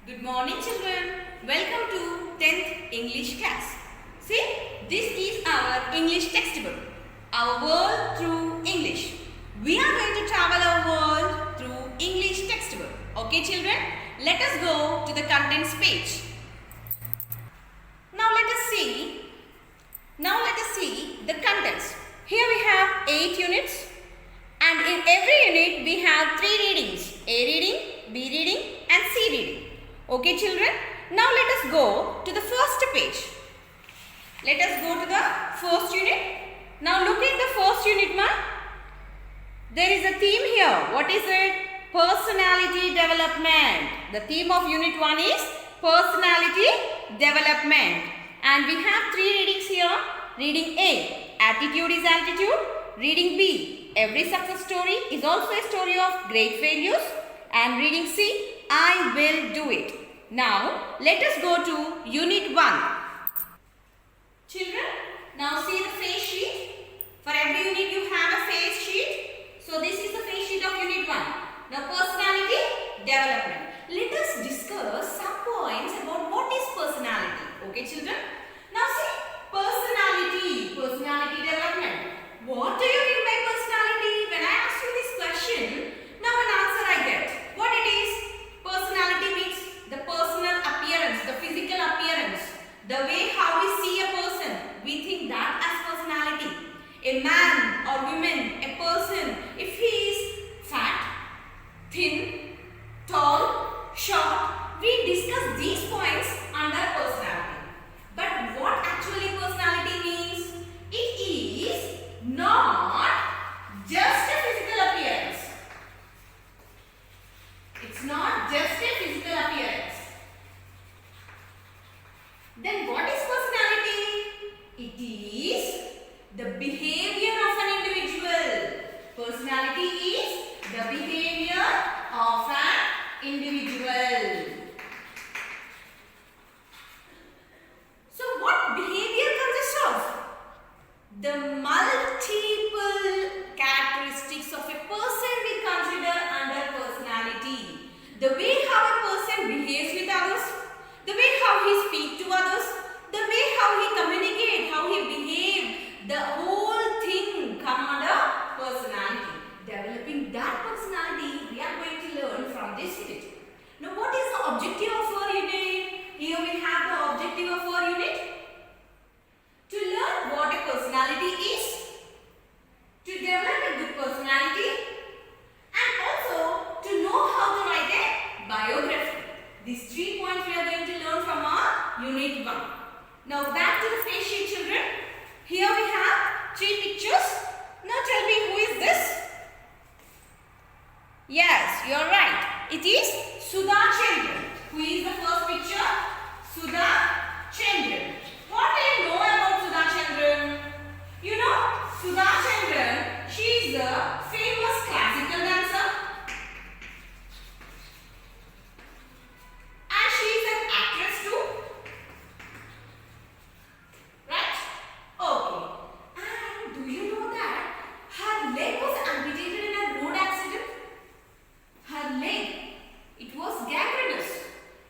Good morning children. Welcome to 10th English class. See, this is our English textbook. Our world through English. We are going to travel our world through English textbook. Okay children? Let us go to the contents page. Now let us see the contents. Here we have 8 units. And in every unit we have 3 readings. A reading, B reading and C reading. Okay children, now let us go to the first page. Let us go to the first unit. Now look at the first unit ma. There is a theme here. What is it? Personality development. The theme of unit 1 is personality development. And we have 3 readings here. Reading A, attitude is altitude. Reading B, every success story is also a story of great failures. And reading C, I will do it. Now, let us go to Unit 1. Children, now see the face sheet. For every unit you have a face sheet. So, this is the face sheet of Unit 1. Now, personality development. Let us discuss some points about what is personality. Okay, children? Now, see, personality development. What do you mean by personality? When I ask you this question, now an answer I get. What it is? Personality means the personal appearance, the physical appearance, the way how we see a person. We think that as personality. A man or woman, a person, if he is fat, thin, tall, short, we discuss these points under personality. But what actually personality means? It is not just a physical appearance. It's not just a physical appearance. Then what is personality? It is the behavior of an individual. Personality is the behavior of an individual. So what behavior consists of? The multiple characteristics of a person we consider under personality. The way how a person behaves with others, the way how he speaks to others, the way how he communicates, how he behaves, the whole thing come under personality. Developing that personality we are going to learn from this unit. Now what is the objective of our unit? Here we have the objective of our unit. To learn what a personality is, to develop a good personality, and also to know how to write a biography. These 3 points we are going to learn from our Unit 1. Now back to the face sheet children. Here we have 3 pictures. Now tell me, who is this? Yes, you are right. It is Sudha Chandran. Who is the first picture? Sudha Chandran. What do you know about Sudha Chandran? You know, Sudha Chandran, she is a famous classical dancer. And she is an actress too. Right? Okay. And do you know that her leg was amputated in a road accident? Her leg, it was gangrenous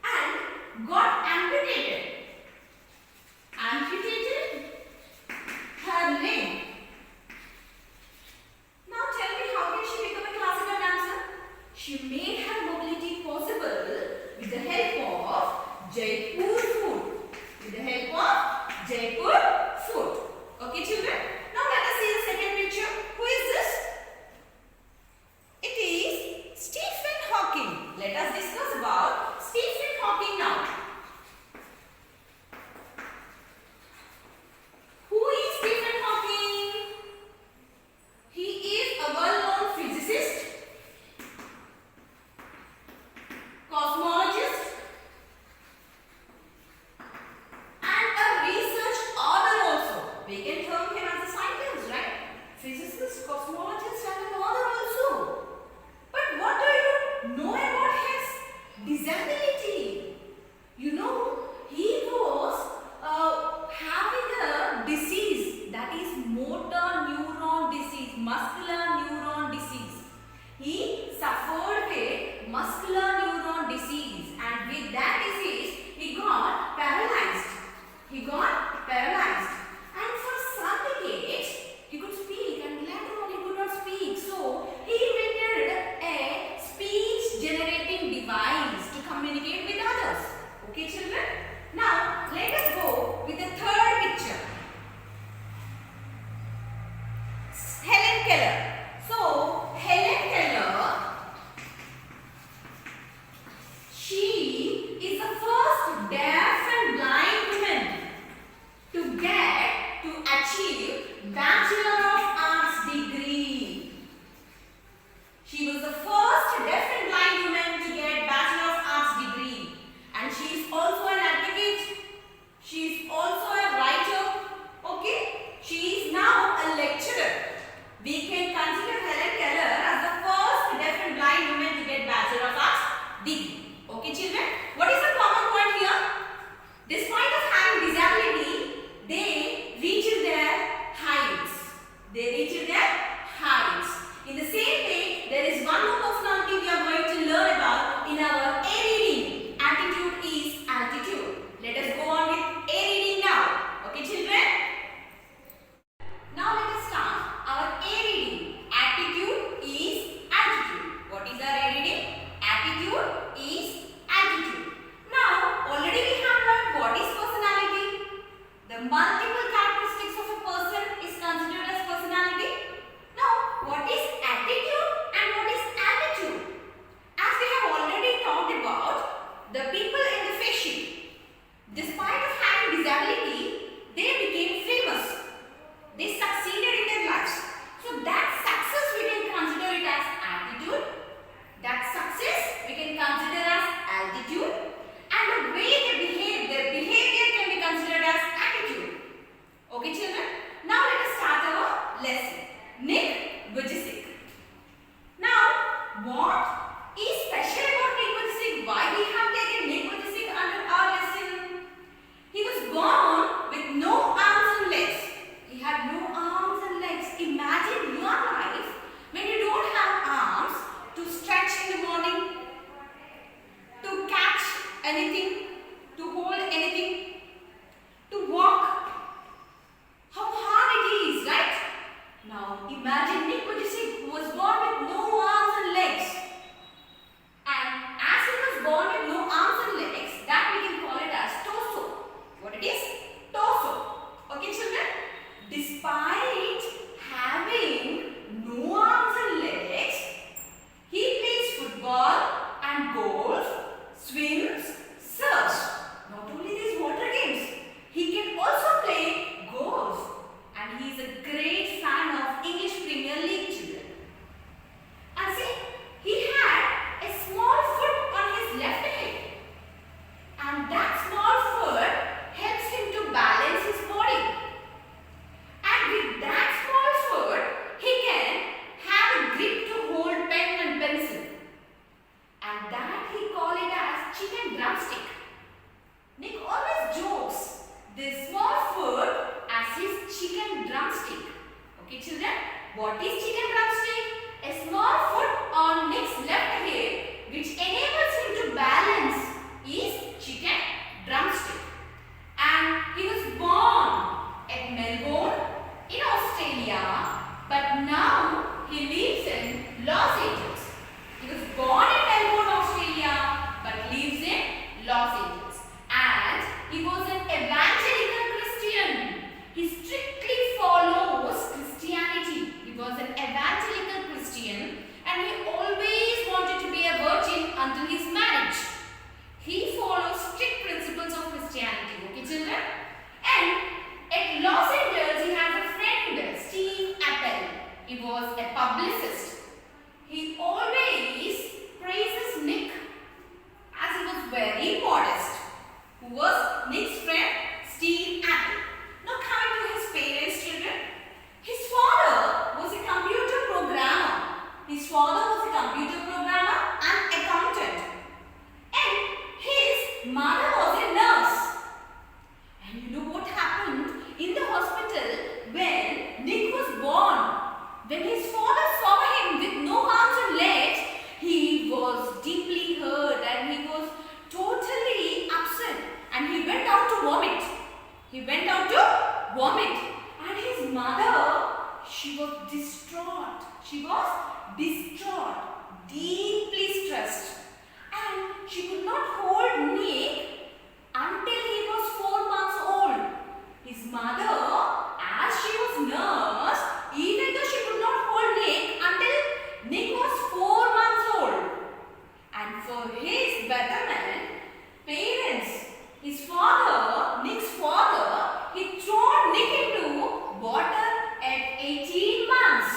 and got amputated. Amputated her leg. Now tell me, how can she become a classical dancer? She made her mobility possible with the help of Jaipur food. With the help of Jaipur food. Okay children? Now let us see the second picture. Who is this? It is Stephen Hawking. Let us discuss about Stephen Hawking now. Who is Stephen Hawking? He is a well-known physicist, cosmologist, and a research author also. We can term him as a scientist, right? Physicist, cosmologist, and an author also. But what do you know about his disability? You know, he was having a disease, that is motor neuron disease, muscular neuron disease. He suffered with muscular neuron disease, and with that Okay children, what is the common point here? Despite of having disability, they reached their heights. They reached their heights. In the same way, there is one more personality we are going to learn about in our A reading. Attitude is altitude. Let us go on with A reading now. Okay children? Now let us start our A reading. Attitude is altitude. What is our A reading? Attitude is altitude. Now already we have learned what is personality. The multiple characteristics of a person is considered as personality. Now what is attitude and what is altitude? As we have already talked about, the people in the face sheet, despite of having disability, they became famous. They succeeded in their lives. So that success we can consider it as attitude. That success we can consider as altitude. And the way they behave, their behavior can be considered as attitude. Okay children? Now let us start our lesson. Nick Vujicic. Now what is special about Nick Vujicic? Why we have taken Nick Vujicic under our lesson? He was born with no arms and legs. He had no arms and legs. Imagine your life when you don't have arms to stretch in the morning, to catch anything, to hold anything, to walk. How hard it is, right? Now imagine Nick Vujicic, who was born with no arms and legs. And as he was born with no arms and legs, that we can call it as torso. What it is? Torso. Okay children? Despite having no arms and legs, he plays football and golf, swims, surfs. Not only these water games, he can also play golf. And he is a great fan of English Premier League children. And see, he had a small foot on his left hip. And that small foot helps him to balance his body. And with that small foot, he can have a grip to hold pen and pencil. And that he call it as chicken drumstick. Nick always jokes this small foot as his chicken drumstick. Okay children, what is chicken drumstick? A small foot on Nick's left hip which enables him to balance is chicken drumstick. And he was born at Melbourne in Australia, but now he lives in Los Angeles. He was born in Melbourne, Australia, but lives in Los Angeles. And he was an evangelical Christian. He strictly follows Christianity. He was an evangelical Christian and he always wanted to be a virgin until his marriage. He follows strict principles of Christianity. Okay children? And at Los Angeles, he has a friend, Steve Appel. He was a publicist. He always praises Nick as he was very modest. Who was Nick's friend? Steve Appel. Now coming to his parents, children. His father was a computer programmer. His father was a computer programmer and accountant. And his mother was a nurse. And you know what happened in the hospital when Nick was born? When his father saw him with no arms and legs, he was deeply hurt and he was totally upset. And he went out to vomit. He went out to vomit. And his mother, she was distraught. She was distraught, deeply stressed. And she could not hold Nick until he was 4 months old. His mother, as she was nurse, even though she could not hold Nick until Nick was 4 months old. And for his betterment, parents, his father, Nick's father, he threw Nick into water at 18 months.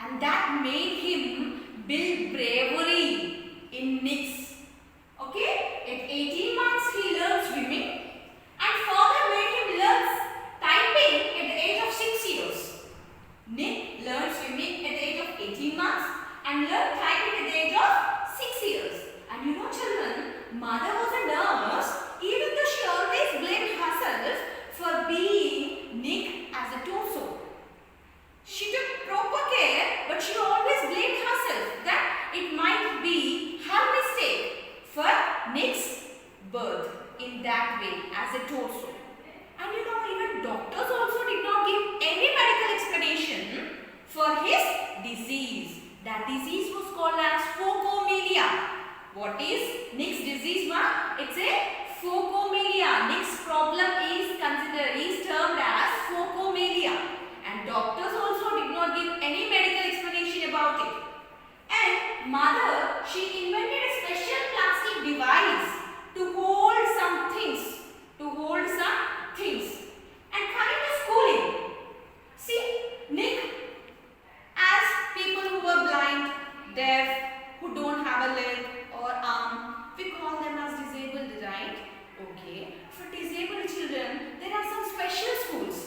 And that made him build bravery in Nick's. Okay? mother was a nurse, even though she always blamed herself for being Nick as a torso. She took proper care, but she always blamed herself that it might be her mistake for Nick's birth in that way as a torso. And you know, even doctors also did not give any medical explanation for his disease. That disease was called as phocomelia. What is Nick's disease, ma? It's a phocomelia. Nick's problem is termed as phocomelia. And doctors also did not give any medical explanation about it. And mother, she invented a special plastic device to hold some things. And coming to schooling, see, Nick, as people who are blind, deaf, who don't have a leg or arm, we call them as disabled, right? Okay. For disabled children, there are some special schools.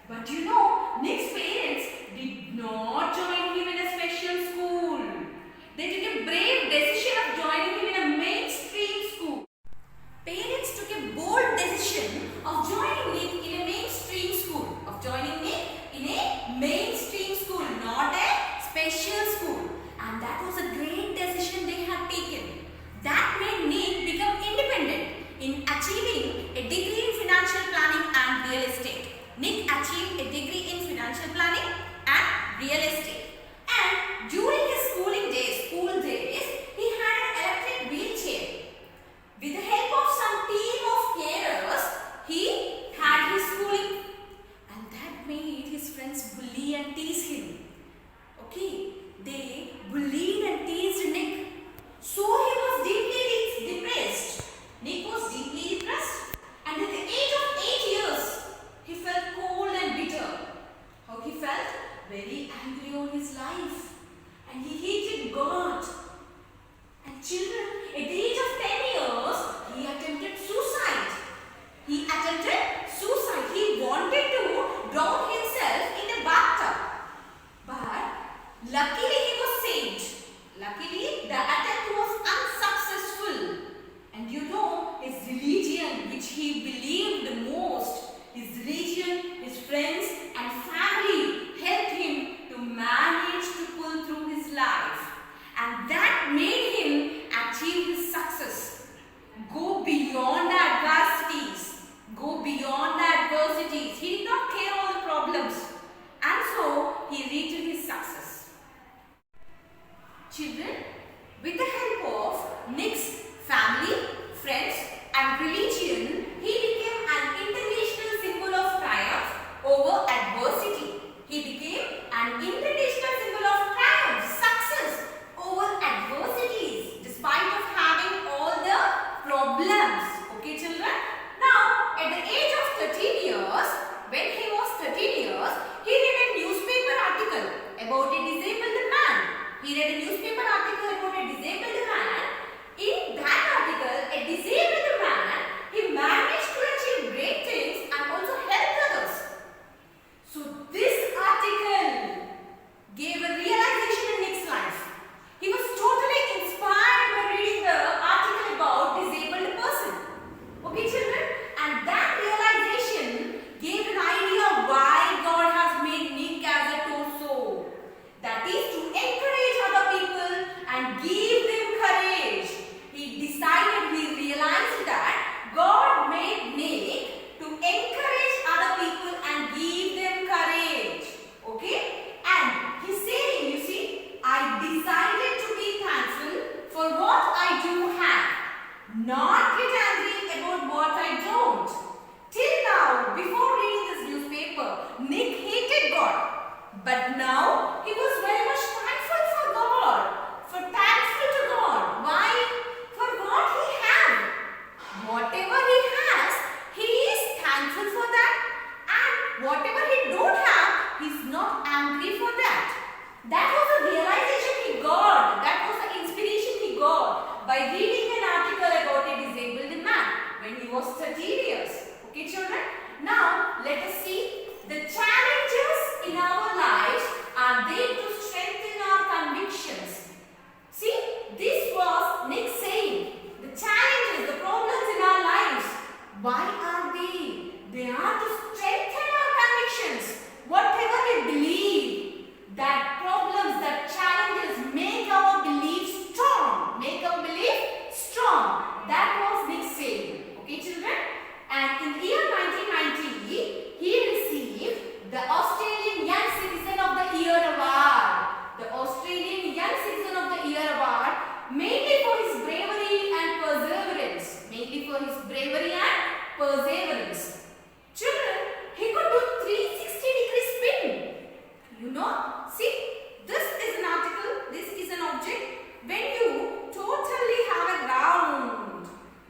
But you know, Nick's parents did not join him in a special school. They took a brave decision of joining him in a mainstream school. Parents took a bold decision of joining Nick in a mainstream school. Not a special school. And that was a great decision they had taken. That made Nick become independent in achieving a degree in financial planning and real estate. Nick achieved a degree in financial planning and real estate. And during his school days, he had an electric wheelchair. With the help of some team of carers, he had his schooling. And that made his friends bully and tease him. Okay, they bullied and teased Nick. So he was deeply depressed. Nick was deeply depressed. And at the age of 8 years, he felt cold and bitter. How he felt? Very angry on his life. And he hated God. And children, at the age of 10 years, he attempted suicide. He wanted to drown himself in a bathtub. But luckily he was saved. Luckily the attempt was unsuccessful. And you know, his religion, which he believed the most, his friends and family helped him to manage to pull through his life. And that made him achieve his success. Go beyond the adversities. He did not care all the problems. And so he reached his success. Children, with the help of Nick's family, friends and religion, he became an international symbol of triumph over adversity. He became an international symbol of triumph, success over adversities, despite of having all the problems. Okay, children? Now, at the age of 13 years, when he was 13 years, he read a newspaper article about a disabled man. In that article, a disabled man, he managed to achieve great things and also help others. So this article gave a realization in Nick's life. He was totally inspired by reading the article about disabled person. Okay, children? And that realization gave an idea of why God has made Nick as a torso. That is to encourage other people and give them courage. He realized that God made Nick to encourage other people and give them courage. Okay? And he's saying, you see, I decided to be thankful for what I do have, not get angry about what I don't. Till now, before reading this newspaper, Nick hated God. But now, he was very much thankful for God. Thankful to God. Why? For what he had. Whatever he has, he is thankful for that. And whatever he don't have, he is not angry for that. That was a realization he got. That was the inspiration he got by reading an article about a disease.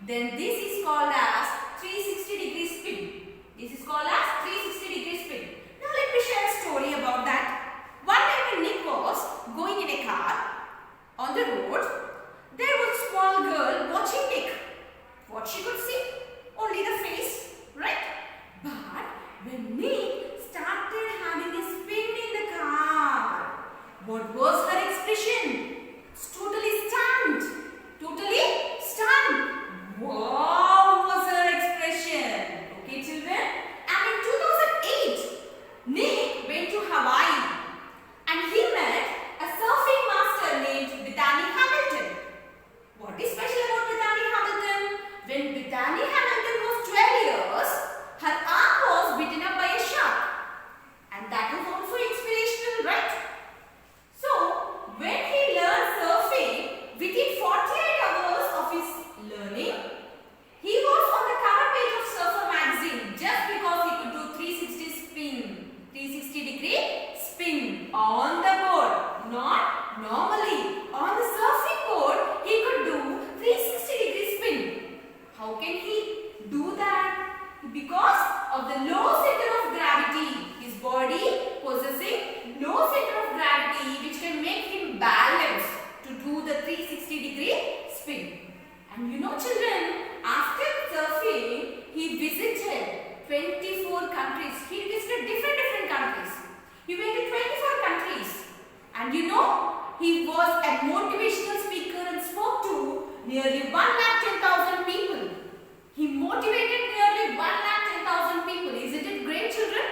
then this is called as 360-degree spin. This is called as 360-degree spin. Now let me share a story about that. One day when Nick was going in a car on the road, there was a small girl watching Nick. What she could see? Only the face, right? But when Nick started having a spin in the car, what was her expression? It's totally stunned. Totally stunned. Wow was her expression. Okay, children? And in 2008, Nick went to Hawaii and he met a surfing master named Bethany Hamilton. What is special about Bethany Hamilton? When Bethany Hamilton was 12 years, her arm was bitten up by a shark. And that was also inspirational, right? So, when he learned surfing, within 48 hours of his learning, he was on the cover page of Surfer magazine just because he could do 360 spin, 360-degree spin on the board, not normally. On the surfing board, he could do 360-degree spin. How can he do that? Because of the low center of gravity. His body possessing low center of gravity which can make him balance to do the 360-degree spin. And you know children, after surfing, he visited 24 countries. He visited different countries. He went to 24 countries. And you know, he was a motivational speaker and spoke to nearly 110,000 people. He motivated nearly 110,000 people. Isn't it great, children?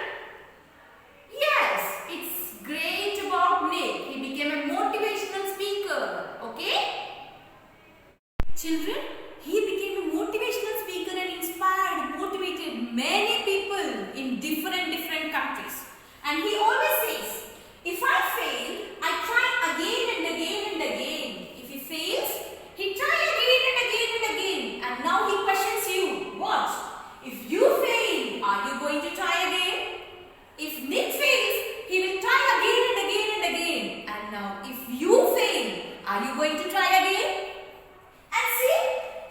Yes, it's great about Nick. He became a motivational speaker. Okay? Children, he became a motivational speaker and inspired, motivated many people in different countries. And he always says, if I fail, I try again and again and again. If he fails, he tries again and again and again. And now he questions you. What? If you fail, are you going to try again? If Nick fails, he will try again and again and again. And now if you fail, are you going to try again? And see,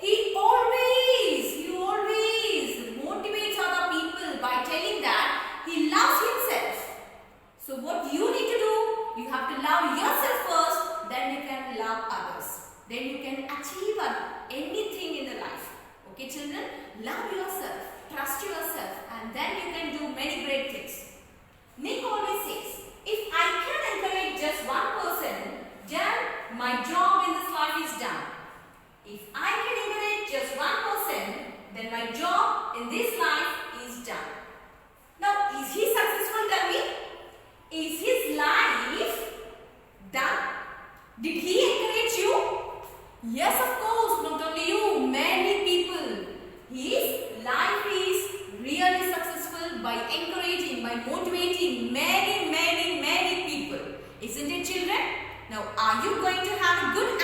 he always motivates other people by telling that he loves himself. So what you need to do, you have to love yourself first, then you can love others. Then you can achieve anything in the life. Okay children, love yourself, trust yourself, and then you can do many great things. Nick always says, if I can encourage just one person, then my job in this life is done. If I can encourage just one person, then my job in this life is done. Now, is he successful, tell me? Is his life done? Did he encourage you? Yes, of course, not only you, many people. His life is really successful by encouraging, by motivating many people. Isn't it, children? Now, are you going to have a good